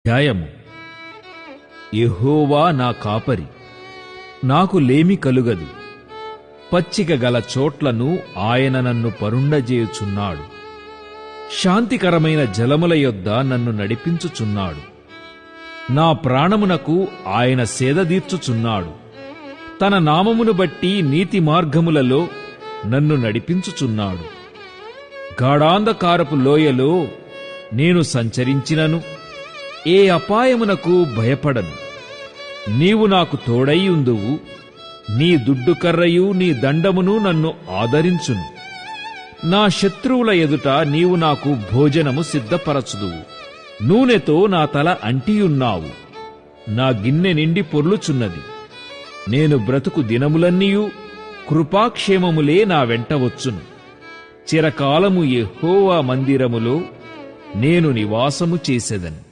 అధ్యాయము. యెహోవా నా కాపరి, నాకు లేమి కలుగదు. పచ్చిక గల చోట్లను ఆయన నన్ను పరుండజేయుచున్నాడు. శాంతికరమైన జలముల యొద్ద నన్ను నడిపించుచున్నాడు. నా ప్రాణమునకు ఆయన సేదదీర్చుచున్నాడు. తన నామమును బట్టి నీతి మార్గములలో నన్ను నడిపించుచున్నాడు. గాఢాంధకారపు లోయలో నేను సంచరించినను ఏ అపాయమునకు భయపడను. నీవు నాకు తోడైయుందువు. నీ దుడ్డుకర్రయు నీ దండమును నన్ను ఆదరించును. నా శత్రువుల ఎదుట నీవు నాకు భోజనము సిద్ధపరచుదువు. నూనెతో నా తల అంటియున్నావు. నా గిన్నె నిండి పొర్లుచున్నది. నేను బ్రతుకు దినములన్నీయు కృపాక్షేమములే నా వెంట వచ్చును. చిరకాలము యెహోవా మందిరములో నేను నివాసము చేసెదను.